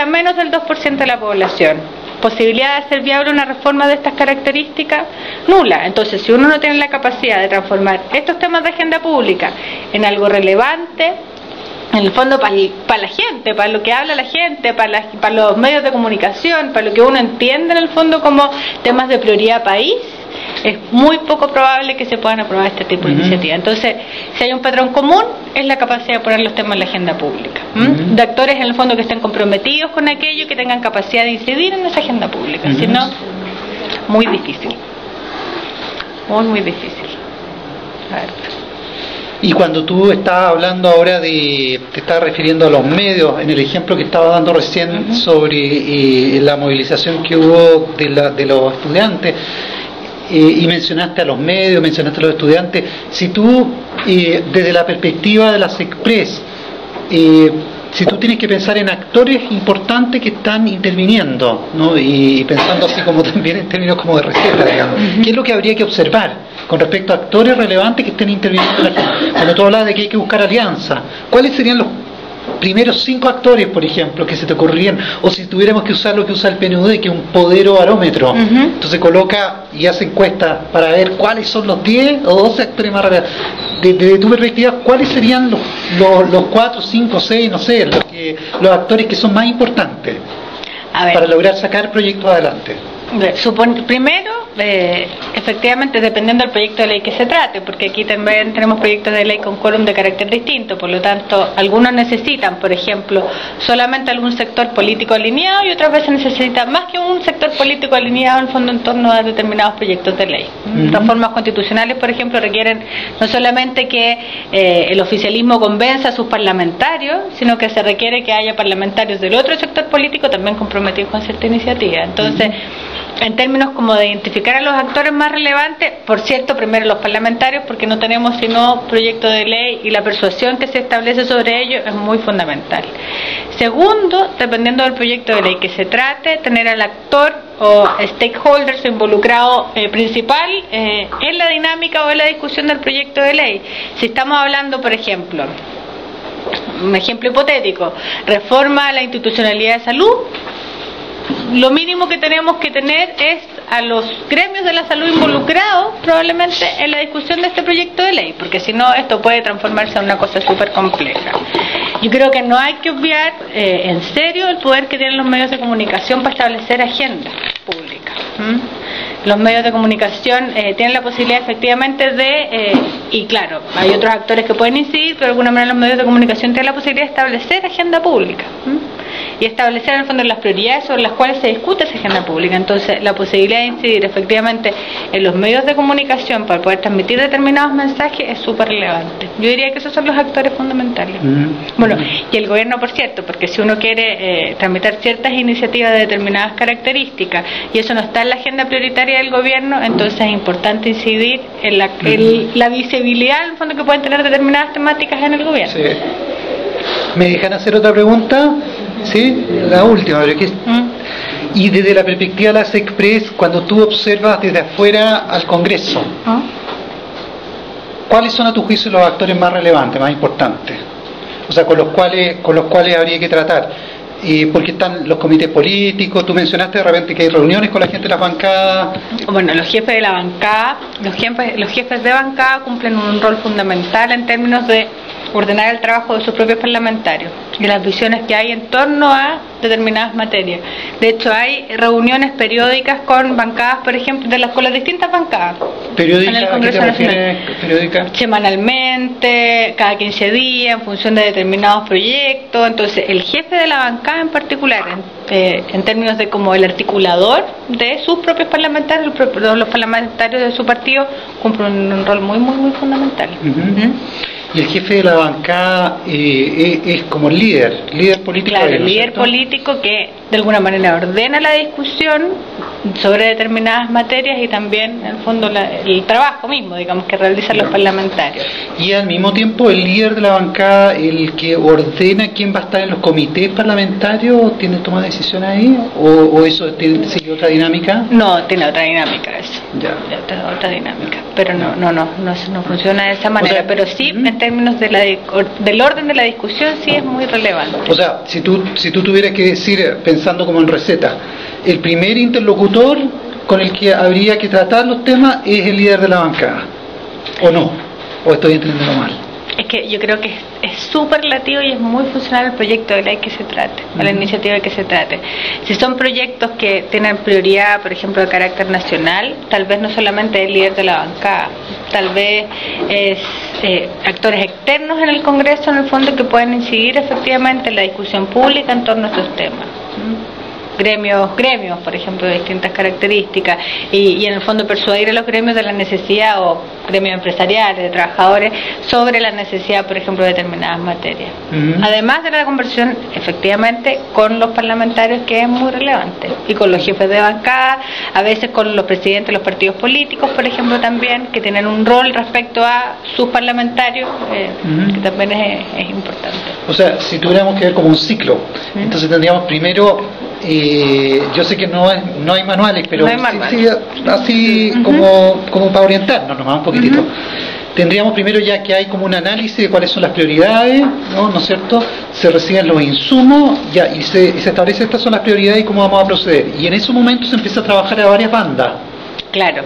a menos del 2% de la población. ¿Posibilidad de hacer viable una reforma de estas características? Nula. Entonces, si uno no tiene la capacidad de transformar estos temas de agenda pública en algo relevante, en el fondo para la gente, para lo que habla la gente, para los medios de comunicación, para lo que uno entiende en el fondo como temas de prioridad país, es muy poco probable que se puedan aprobar este tipo de iniciativas. Entonces, si hay un patrón común, es la capacidad de poner los temas en la agenda pública. De actores en el fondo que estén comprometidos con aquello, que tengan capacidad de incidir en esa agenda pública. Si no, muy difícil. Muy difícil. A ver. Y cuando tú estabas hablando ahora te estabas refiriendo a los medios, en el ejemplo que estaba dando recién sobre la movilización que hubo de los estudiantes, y mencionaste a los medios, mencionaste a los estudiantes, si tú, desde la perspectiva de las Express, si tú tienes que pensar en actores importantes que están interviniendo, ¿no? Y pensando así como también en términos como de receta, digamos, ¿qué es lo que habría que observar con respecto a actores relevantes que estén interviniendo? Cuando tú hablabas de que hay que buscar alianza, ¿cuáles serían los primeros 5 actores, por ejemplo, que se te ocurrirían? O si tuviéramos que usar lo que usa el PNUD, que es un poderobarómetro, entonces coloca y hace encuestas para ver cuáles son los 10 o 12 actores más relevantes. Desde tu perspectiva, ¿cuáles serían los 4, 5, 6, no sé, los actores que son más importantes para lograr sacar proyectos adelante? Primero, efectivamente, dependiendo del proyecto de ley que se trate, porque aquí también tenemos proyectos de ley con quórum de carácter distinto, por lo tanto, algunos necesitan, por ejemplo, solamente algún sector político alineado, y otras veces necesitan más que un sector político alineado en el fondo en torno a determinados proyectos de ley. Reformas constitucionales, por ejemplo, requieren no solamente que el oficialismo convenza a sus parlamentarios, sino que se requiere que haya parlamentarios del otro sector político también comprometidos con cierta iniciativa. Entonces, en términos como de identificar a los actores más relevantes, por cierto, primero los parlamentarios, porque no tenemos sino proyecto de ley, y la persuasión que se establece sobre ello es muy fundamental. Segundo, dependiendo del proyecto de ley que se trate, tener al actor o stakeholders involucrado principal en la dinámica o en la discusión del proyecto de ley. Si estamos hablando, por ejemplo, un ejemplo hipotético, reforma a la institucionalidad de salud, lo mínimo que tenemos que tener es a los gremios de la salud involucrados probablemente en la discusión de este proyecto de ley, porque si no esto puede transformarse en una cosa súper compleja. Yo creo que no hay que obviar en serio el poder que tienen los medios de comunicación para establecer agenda pública. Los medios de comunicación tienen la posibilidad efectivamente y claro, hay otros actores que pueden incidir, pero de alguna manera los medios de comunicación tienen la posibilidad de establecer agenda pública y establecer en el fondo las prioridades sobre las cuales se discute esa agenda pública. Entonces, la posibilidad de incidir efectivamente en los medios de comunicación para poder transmitir determinados mensajes es súper relevante. Yo diría que esos son los actores fundamentales. Bueno, y el gobierno, por cierto, porque si uno quiere tramitar ciertas iniciativas de determinadas características y eso no está en la agenda prioritaria del gobierno, entonces es importante incidir en la visibilidad en el fondo que pueden tener determinadas temáticas en el gobierno. Sí. ¿Me dejan hacer otra pregunta? Sí, la última. Y desde la perspectiva de las Express, cuando tú observas desde afuera al Congreso, ¿cuáles son a tu juicio los actores más relevantes, más importantes? O sea, con los cuales habría que tratar. Porque están los comités políticos, tú mencionaste de repente que hay reuniones con la gente de las bancadas. Bueno, los jefes de la bancada, los jefes de bancada cumplen un rol fundamental en términos de ordenar el trabajo de sus propios parlamentarios y las visiones que hay en torno a determinadas materias. De hecho, hay reuniones periódicas con bancadas, por ejemplo, con las distintas bancadas. ¿Periódicas? ¿A qué te refieres? ¿Periódicas? Semanalmente, cada 15 días, en función de determinados proyectos. Entonces, el jefe de la bancada en particular, en términos de como el articulador de sus propios parlamentarios, los parlamentarios de su partido, cumplen un rol muy, muy, muy fundamental. Y el jefe de la bancada es como líder político. Claro, el líder político que de alguna manera ordena la discusión sobre determinadas materias y también, en el fondo, el trabajo mismo, digamos, que realizan los parlamentarios. Y al mismo tiempo, el líder de la bancada, el que ordena quién va a estar en los comités parlamentarios, ¿tiene toma de decisión ahí? ¿O eso sigue otra dinámica? No, tiene otra dinámica eso. Ya. Otra dinámica. Pero no funciona de esa manera. O sea, pero sí, en términos del orden de la discusión, sí es muy relevante. O sea, si tú tuvieras que decir, pensando como en receta, el primer interlocutor con el que habría que tratar los temas es el líder de la bancada, ¿o no? ¿O estoy entendiendo mal? Es que yo creo que es súper relativo y es muy funcional al proyecto de ley que se trate, a la iniciativa que se trate. Si son proyectos que tienen prioridad, por ejemplo, de carácter nacional, tal vez no solamente el líder de la bancada, tal vez es actores externos en el Congreso, en el fondo, que pueden incidir efectivamente en la discusión pública en torno a estos temas. Gremios, por ejemplo, de distintas características, y en el fondo persuadir a los gremios de la necesidad, o gremios empresariales, de trabajadores, sobre la necesidad, por ejemplo, de determinadas materias. Además de la conversación, efectivamente, con los parlamentarios, que es muy relevante, y con los jefes de bancada, a veces con los presidentes de los partidos políticos, por ejemplo, también, que tienen un rol respecto a sus parlamentarios, que también es importante. O sea, si tuviéramos que ver como un ciclo, entonces tendríamos primero... yo sé que no hay manuales, pero no hay manual. Sí, así como para orientarnos nomás un poquitito. Tendríamos primero ya que hay como un análisis de cuáles son las prioridades, ¿no es cierto? Se reciben los insumos ya, y se establece estas son las prioridades y cómo vamos a proceder. Y en esos momentos se empieza a trabajar a varias bandas. Claro.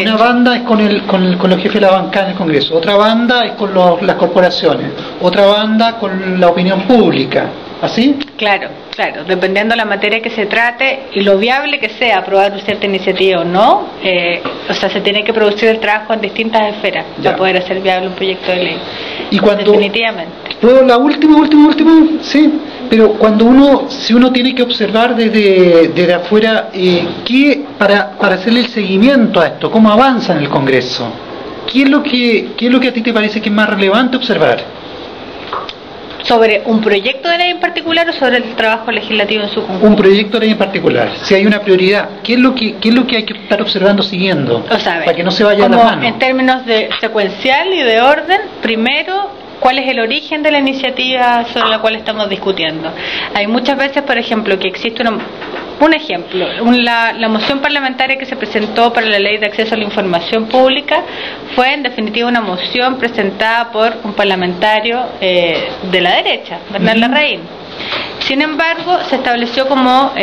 Una banda es con los jefes de la bancada en el Congreso, otra banda es con las corporaciones, otra banda con la opinión pública. ¿Así? Claro, dependiendo de la materia que se trate y lo viable que sea aprobar cierta iniciativa o no, o sea, se tiene que producir el trabajo en distintas esferas para poder hacer viable un proyecto de ley. Y cuando, definitivamente. ¿Puedo la última? Sí, pero si uno tiene que observar desde afuera, para hacerle el seguimiento a esto, ¿cómo avanza en el Congreso? ¿Qué es lo que a ti te parece que es más relevante observar? ¿Sobre un proyecto de ley en particular o sobre el trabajo legislativo en su conjunto? Un proyecto de ley en particular. Si hay una prioridad, ¿qué es lo que hay que estar observando, siguiendo? O sea, para que no se vaya a la mano. En términos de secuencial y de orden, primero, ¿cuál es el origen de la iniciativa sobre la cual estamos discutiendo? Hay muchas veces, por ejemplo, que existe un ejemplo, la moción parlamentaria que se presentó para la ley de acceso a la información pública fue en definitiva una moción presentada por un parlamentario de la derecha, Bernal Larraín. Sin embargo, se estableció como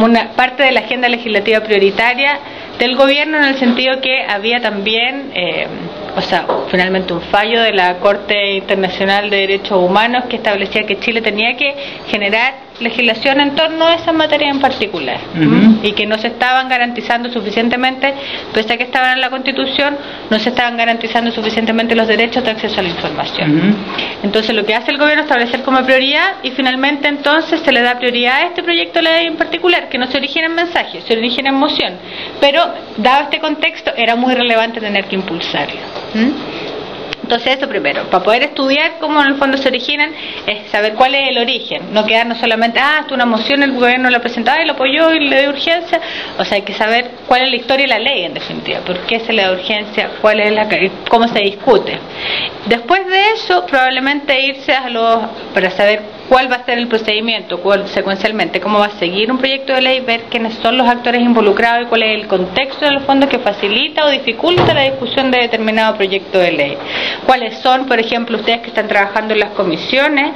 una parte de la agenda legislativa prioritaria del gobierno, en el sentido que había también, finalmente un fallo de la Corte Internacional de Derechos Humanos que establecía que Chile tenía que generar legislación en torno a esa materia en particular, y que no se estaban garantizando suficientemente, pese a que estaban en la Constitución, no se estaban garantizando suficientemente los derechos de acceso a la información. Entonces lo que hace el gobierno es establecer como prioridad, y finalmente entonces se le da prioridad a este proyecto de ley en particular, que no se origina en mensaje, se origina en moción, pero dado este contexto era muy relevante tener que impulsarlo. Entonces eso primero, para poder estudiar cómo en el fondo se originan, es saber cuál es el origen, no quedarnos solamente, es una moción, el gobierno la presentaba y lo apoyó y le dio urgencia. O sea, hay que saber cuál es la historia y la ley, en definitiva, por qué se le da urgencia, cómo se discute. Después de eso, probablemente irse para saber cuál va a ser el procedimiento, secuencialmente, cómo va a seguir un proyecto de ley, ver quiénes son los actores involucrados y cuál es el contexto en el fondo que facilita o dificulta la discusión de determinado proyecto de ley. Cuáles son, por ejemplo, ustedes que están trabajando en las comisiones,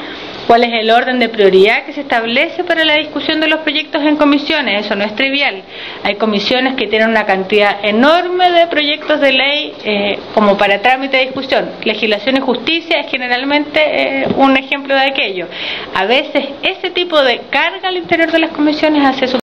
cuál es el orden de prioridad que se establece para la discusión de los proyectos en comisiones. Eso no es trivial. Hay comisiones que tienen una cantidad enorme de proyectos de ley como para trámite de discusión. Legislación y justicia es generalmente un ejemplo de aquello. A veces ese tipo de carga al interior de las comisiones hace